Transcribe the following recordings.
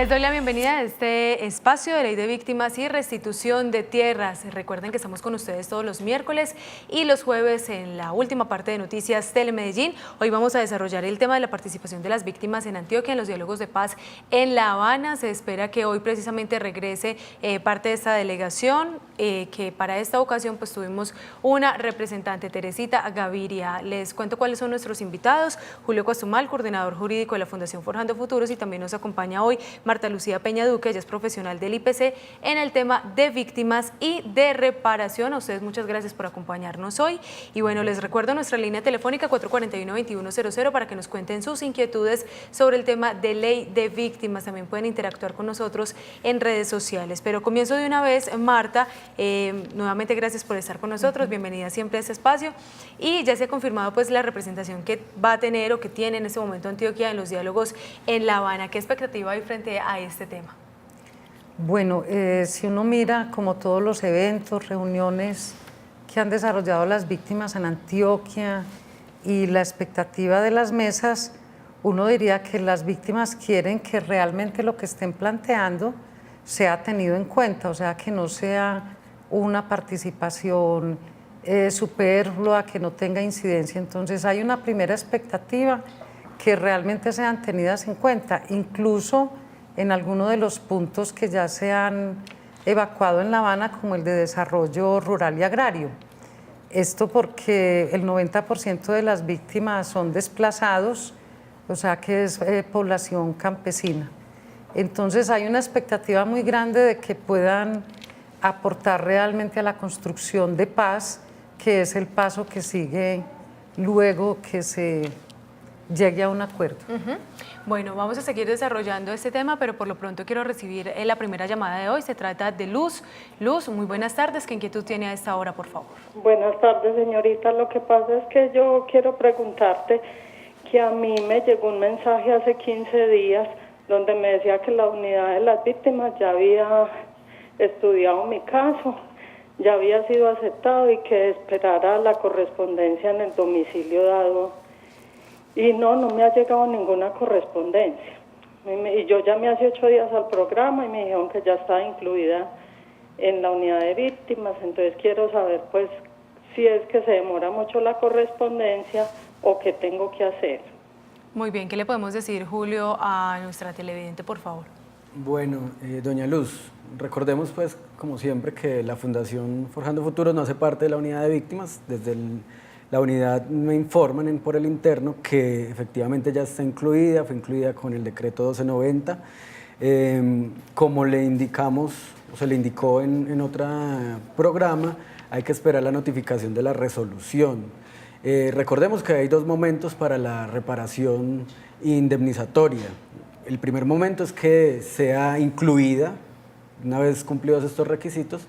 Les doy la bienvenida a este espacio de Ley de Víctimas y Restitución de Tierras. Recuerden que estamos con ustedes todos los miércoles y los jueves en la última parte de Noticias Telemedellín. Hoy vamos a desarrollar el tema de la participación de las víctimas en Antioquia en los diálogos de paz en La Habana. Se espera que hoy precisamente regrese parte de esta delegación, que para esta ocasión pues tuvimos una representante, Teresita Gaviria. Les cuento cuáles son nuestros invitados: Julio Costumal, coordinador jurídico de la Fundación Forjando Futuros, y también nos acompaña hoy Marta Lucía Peña Duque. Ella es profesional del IPC en el tema de víctimas y de reparación. A ustedes muchas gracias por acompañarnos hoy. Y bueno, les recuerdo nuestra línea telefónica 441-2100 para que nos cuenten sus inquietudes sobre el tema de Ley de Víctimas. También pueden interactuar con nosotros en redes sociales. Pero comienzo de una vez, Marta, nuevamente gracias por estar con nosotros, bienvenida siempre a este espacio. Y ya se ha confirmado pues la representación que va a tener o que tiene en este momento Antioquia en los diálogos en La Habana. ¿Qué expectativa hay frente a este tema? Bueno, si uno mira como todos los eventos, reuniones que han desarrollado las víctimas en Antioquia y la expectativa de las mesas, uno diría que las víctimas quieren que realmente lo que estén planteando sea tenido en cuenta, o sea, que no sea una participación superflua, que no tenga incidencia. Entonces hay una primera expectativa que realmente sean tenidas en cuenta, incluso en algunos de los puntos que ya se han evacuado en La Habana, como el de desarrollo rural y agrario. Esto porque el 90% de las víctimas son desplazados, o sea que es población campesina. Entonces hay una expectativa muy grande de que puedan aportar realmente a la construcción de paz, que es el paso que sigue luego que se llegue a un acuerdo. Bueno, vamos a seguir desarrollando este tema, pero por lo pronto quiero recibir la primera llamada de hoy. Se trata de Luz. Luz, muy buenas tardes. ¿Qué inquietud tiene a esta hora, por favor? Buenas tardes, señorita. Lo que pasa es que yo quiero preguntarte que a mí me llegó un mensaje hace 15 días donde me decía que la unidad de las víctimas ya había estudiado mi caso, ya había sido aceptado y que esperara la correspondencia en el domicilio dado. Y no me ha llegado ninguna correspondencia. Y yo llamé hace 8 días al programa y me dijeron que ya estaba incluida en la unidad de víctimas. Entonces quiero saber pues si es que se demora mucho la correspondencia o qué tengo que hacer. Muy bien, ¿qué le podemos decir, Julio, a nuestra televidente, por favor? Bueno, doña Luz, recordemos pues como siempre que la Fundación Forjando Futuros no hace parte de la unidad de víctimas. Desde la unidad me informan por el interno que efectivamente ya está incluida, fue incluida con el decreto 1290. Como le indicamos, o se le indicó en otro programa, hay que esperar la notificación de la resolución. Recordemos que hay dos momentos para la reparación indemnizatoria. El primer momento es que sea incluida, una vez cumplidos estos requisitos,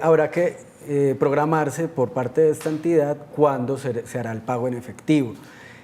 habrá que programarse por parte de esta entidad cuándo se hará el pago en efectivo.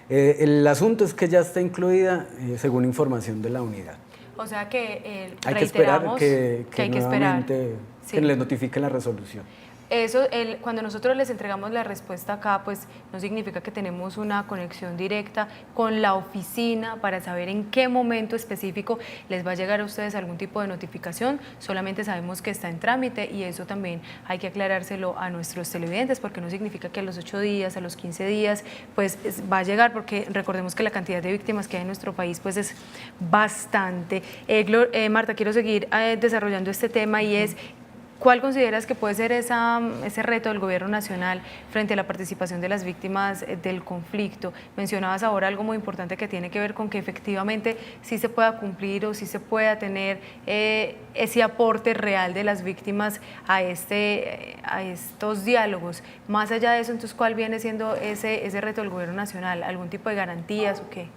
El asunto es que ya está incluida según información de la unidad. O sea que hay que esperar que hay que nuevamente sí, que les notifiquen la resolución. Eso, cuando nosotros les entregamos la respuesta acá, pues no significa que tenemos una conexión directa con la oficina para saber en qué momento específico les va a llegar a ustedes algún tipo de notificación. Solamente sabemos que está en trámite y eso también hay que aclarárselo a nuestros televidentes, porque no significa que a los 8 días, a los 15 días, pues va a llegar, porque recordemos que la cantidad de víctimas que hay en nuestro país pues es bastante. Marta, quiero seguir desarrollando este tema y es: ¿cuál consideras que puede ser ese reto del gobierno nacional frente a la participación de las víctimas del conflicto? Mencionabas ahora algo muy importante que tiene que ver con que efectivamente sí se pueda cumplir o sí se pueda tener ese aporte real de las víctimas a estos diálogos. Más allá de eso, entonces, ¿cuál viene siendo ese reto del gobierno nacional? ¿Algún tipo de garantías o qué?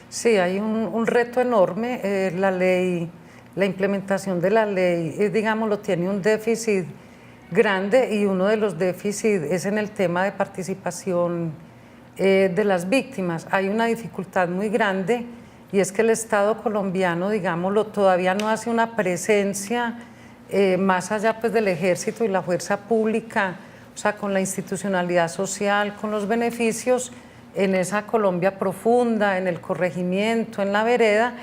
Sí, hay un reto enorme. La ley, la implementación de la ley, digámoslo, tiene un déficit grande, y uno de los déficits es en el tema de participación de las víctimas. Hay una dificultad muy grande, y es que el Estado colombiano, digámoslo, todavía no hace una presencia más allá pues del ejército y la fuerza pública, o sea, con la institucionalidad social, con los beneficios en esa Colombia profunda, en el corregimiento, en la vereda,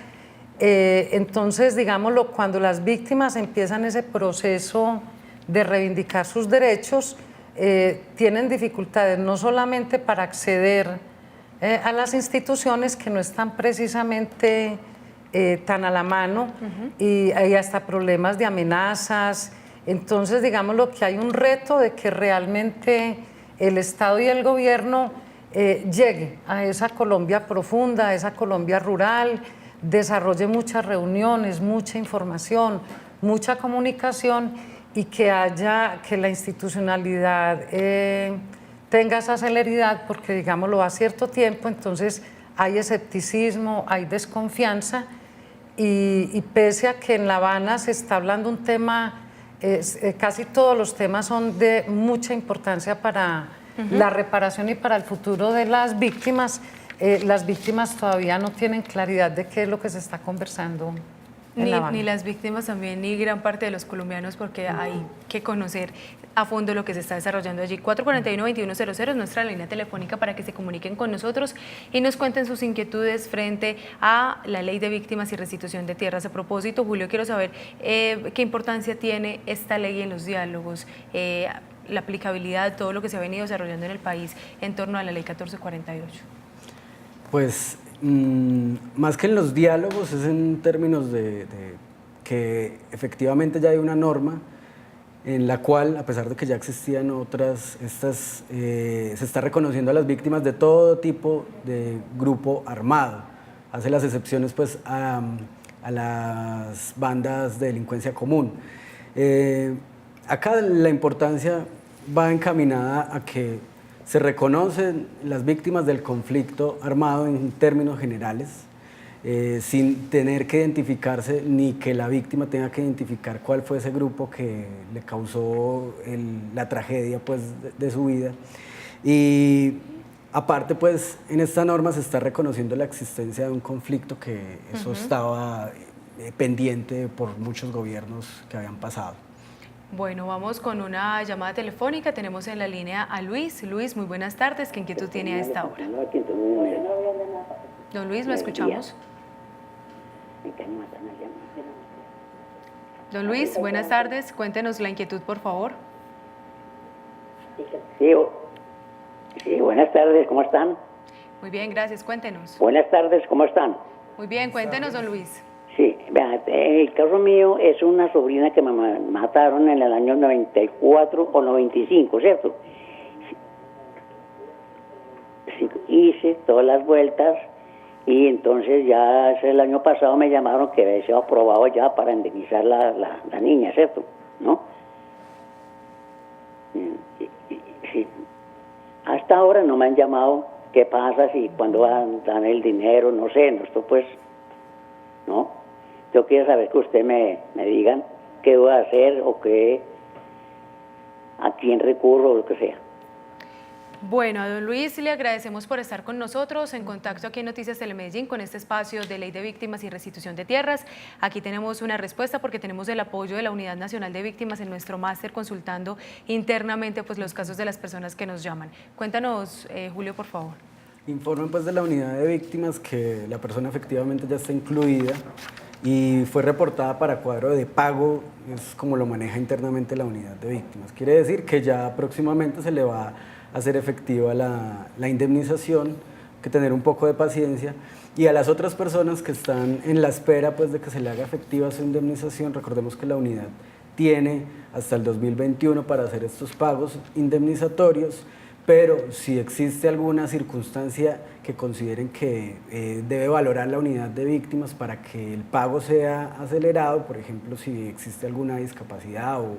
Entonces, digámoslo, cuando las víctimas empiezan ese proceso de reivindicar sus derechos, tienen dificultades no solamente para acceder a las instituciones que no están precisamente tan a la mano, y hay hasta problemas de amenazas. Entonces, digámoslo, que hay un reto de que realmente el Estado y el gobierno llegue a esa Colombia profunda, a esa Colombia rural, desarrolle muchas reuniones, mucha información, mucha comunicación, y que la institucionalidad tenga esa celeridad, porque digámoslo, a cierto tiempo entonces hay escepticismo, hay desconfianza, y pese a que en La Habana se está hablando un tema, casi todos los temas son de mucha importancia para la reparación y para el futuro de las víctimas todavía no tienen claridad de qué es lo que se está conversando. Ni las víctimas también, ni gran parte de los colombianos, porque hay que conocer a fondo lo que se está desarrollando allí. 441-2100 es nuestra línea telefónica para que se comuniquen con nosotros y nos cuenten sus inquietudes frente a la ley de víctimas y restitución de tierras. A propósito, Julio, quiero saber qué importancia tiene esta ley en los diálogos, la aplicabilidad, todo lo que se ha venido desarrollando en el país en torno a la ley 1448. Pues más que en los diálogos, es en términos de que efectivamente ya hay una norma en la cual, a pesar de que ya existían otras, se está reconociendo a las víctimas de todo tipo de grupo armado. Hace las excepciones pues a las bandas de delincuencia común. Acá la importancia va encaminada a que se reconocen las víctimas del conflicto armado en términos generales, sin tener que identificarse ni que la víctima tenga que identificar cuál fue ese grupo que le causó la tragedia pues, de su vida. Y aparte, pues, en esta norma se está reconociendo la existencia de un conflicto que eso estaba pendiente por muchos gobiernos que habían pasado. Bueno, vamos con una llamada telefónica. Tenemos en la línea a Luis. Luis, muy buenas tardes. ¿Qué inquietud tiene a esta hora? Don Luis, ¿lo escuchamos? Don Luis, buenas tardes. Cuéntenos la inquietud, por favor. Sí, buenas tardes. ¿Cómo están? Muy bien, gracias. Cuéntenos. Buenas tardes. ¿Cómo están? Muy bien, cuéntenos, don Luis. Sí, vean, el caso mío es una sobrina que me mataron en el año 94 o 95, ¿cierto? Sí, hice todas las vueltas y entonces ya el año pasado me llamaron que había sido aprobado ya para indemnizar la niña, ¿cierto? ¿No? Sí. Hasta ahora no me han llamado qué pasa, si cuando dan el dinero, no sé, esto pues, ¿no? Yo quiero saber que usted me digan qué voy a hacer o a quién recurro o lo que sea. Bueno, a don Luis le agradecemos por estar con nosotros en contacto aquí en Noticias Telemedellín con este espacio de Ley de Víctimas y Restitución de Tierras. Aquí tenemos una respuesta porque tenemos el apoyo de la Unidad Nacional de Víctimas en nuestro máster consultando internamente pues, los casos de las personas que nos llaman. Cuéntanos, Julio, por favor. Informen pues de la Unidad de Víctimas que la persona efectivamente ya está incluida y fue reportada para cuadro de pago, es como lo maneja internamente la Unidad de Víctimas. Quiere decir que ya próximamente se le va a hacer efectiva la indemnización, hay que tener un poco de paciencia. Y a las otras personas que están en la espera pues, de que se le haga efectiva su indemnización, recordemos que la unidad tiene hasta el 2021 para hacer estos pagos indemnizatorios, pero si existe alguna circunstancia que consideren que debe valorar la unidad de víctimas para que el pago sea acelerado, por ejemplo, si existe alguna discapacidad o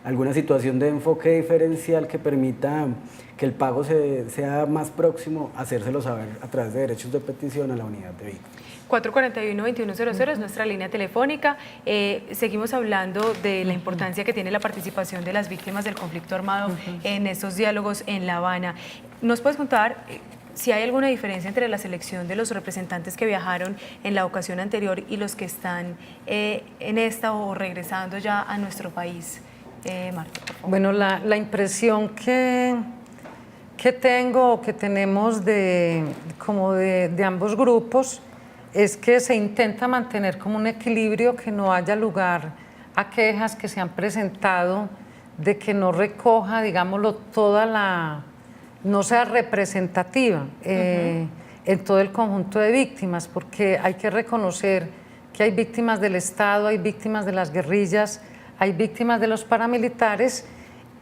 alguna situación de enfoque diferencial que permita que el pago sea más próximo, hacérselo saber a través de derechos de petición a la unidad de víctimas. 441-2100 es nuestra línea telefónica. Seguimos hablando de la importancia que tiene la participación de las víctimas del conflicto armado en estos diálogos en La Habana. ¿Nos puedes contar si hay alguna diferencia entre la selección de los representantes que viajaron en la ocasión anterior y los que están en esta o regresando ya a nuestro país? Marta, por favor. Bueno, la impresión que tengo o que tenemos de ambos grupos es que se intenta mantener como un equilibrio, que no haya lugar a quejas que se han presentado de que no recoja, digámoslo, no sea representativa en todo el conjunto de víctimas, porque hay que reconocer que hay víctimas del Estado, hay víctimas de las guerrillas, hay víctimas de los paramilitares,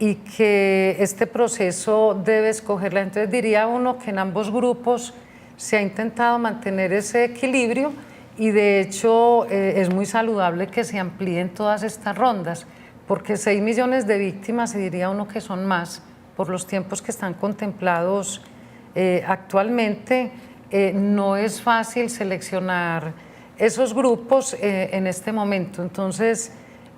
y que este proceso debe escogerla. Entonces diría uno que en ambos grupos se ha intentado mantener ese equilibrio, y de hecho es muy saludable que se amplíen todas estas rondas, porque 6 millones de víctimas, y diría uno que son más por los tiempos que están contemplados actualmente, no es fácil seleccionar esos grupos en este momento. Entonces,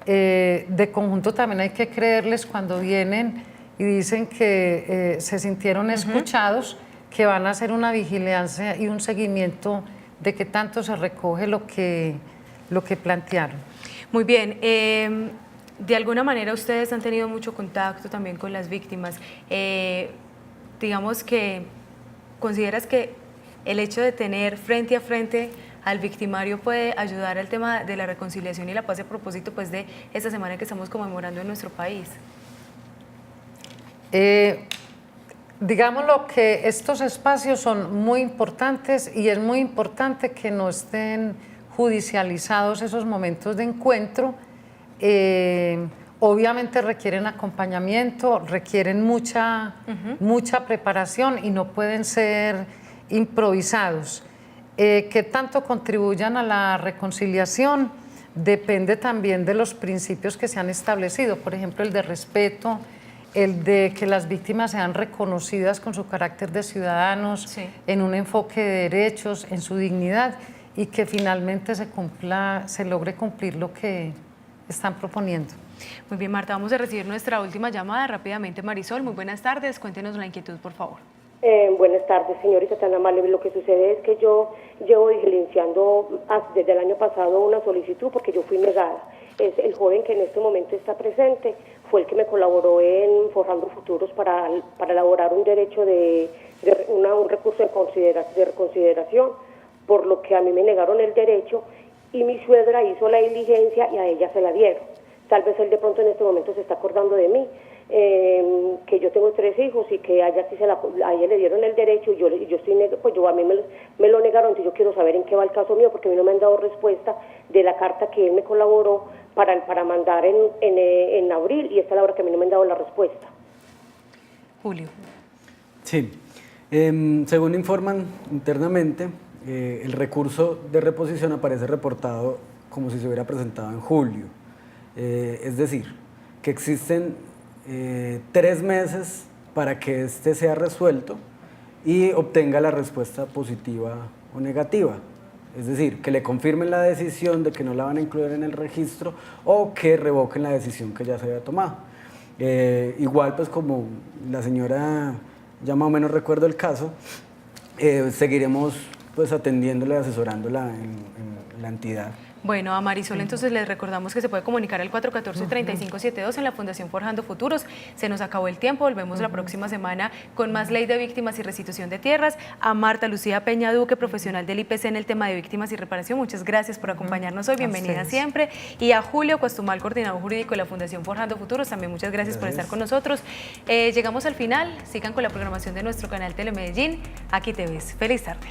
de conjunto también hay que creerles cuando vienen y dicen que se sintieron escuchados, que van a hacer una vigilancia y un seguimiento de que tanto se recoge lo que plantearon. Muy bien. De alguna manera ustedes han tenido mucho contacto también con las víctimas. Digamos que, ¿consideras que el hecho de tener frente a frente al victimario puede ayudar al tema de la reconciliación y la paz a propósito pues, de esta semana que estamos conmemorando en nuestro país? Digámoslo que estos espacios son muy importantes, y es muy importante que no estén judicializados esos momentos de encuentro. Obviamente requieren acompañamiento, requieren mucha preparación, y no pueden ser improvisados. Que tanto contribuyan a la reconciliación depende también de los principios que se han establecido, por ejemplo el de respeto, el de que las víctimas sean reconocidas con su carácter de ciudadanos, sí, en un enfoque de derechos, en su dignidad, y que finalmente se logre cumplir lo que están proponiendo. Muy bien, Marta, vamos a recibir nuestra última llamada rápidamente. Marisol, muy buenas tardes, cuéntenos la inquietud, por favor. Buenas tardes, señorita tan amable. Lo que sucede es que yo llevo diligenciando desde el año pasado una solicitud porque yo fui negada. Es el joven que en este momento está presente, fue el que me colaboró en Forjando Futuros para elaborar un derecho un recurso de reconsideración, por lo que a mí me negaron el derecho y mi suegra hizo la diligencia y a ella se la dieron. Tal vez él de pronto en este momento se está acordando de mí. Que yo tengo 3 hijos y que a ella le dieron el derecho y yo estoy pues a mí me lo negaron. Entonces yo quiero saber en qué va el caso mío, porque a mí no me han dado respuesta de la carta que él me colaboró para mandar en abril, y esta es la hora que a mí no me han dado la respuesta. Julio. Sí, según informan internamente, el recurso de reposición aparece reportado como si se hubiera presentado en julio, es decir, que existen 3 meses para que este sea resuelto y obtenga la respuesta positiva o negativa. Es decir, que le confirmen la decisión de que no la van a incluir en el registro, o que revoquen la decisión que ya se había tomado. Igual, pues como la señora ya más o menos recuerdo el caso, seguiremos pues atendiéndola y asesorándola en la entidad. Bueno, a Marisol entonces les recordamos que se puede comunicar al 414-3572 en la Fundación Forjando Futuros. Se nos acabó el tiempo, volvemos la próxima semana con más Ley de Víctimas y Restitución de Tierras. A Marta Lucía Peña Duque, profesional del IPC en el tema de víctimas y reparación, muchas gracias por acompañarnos hoy, bienvenida siempre. Y a Julio Cuestumal, coordinador jurídico de la Fundación Forjando Futuros, también muchas gracias por estar con nosotros. Llegamos al final, sigan con la programación de nuestro canal Telemedellín, aquí te ves. Feliz tarde.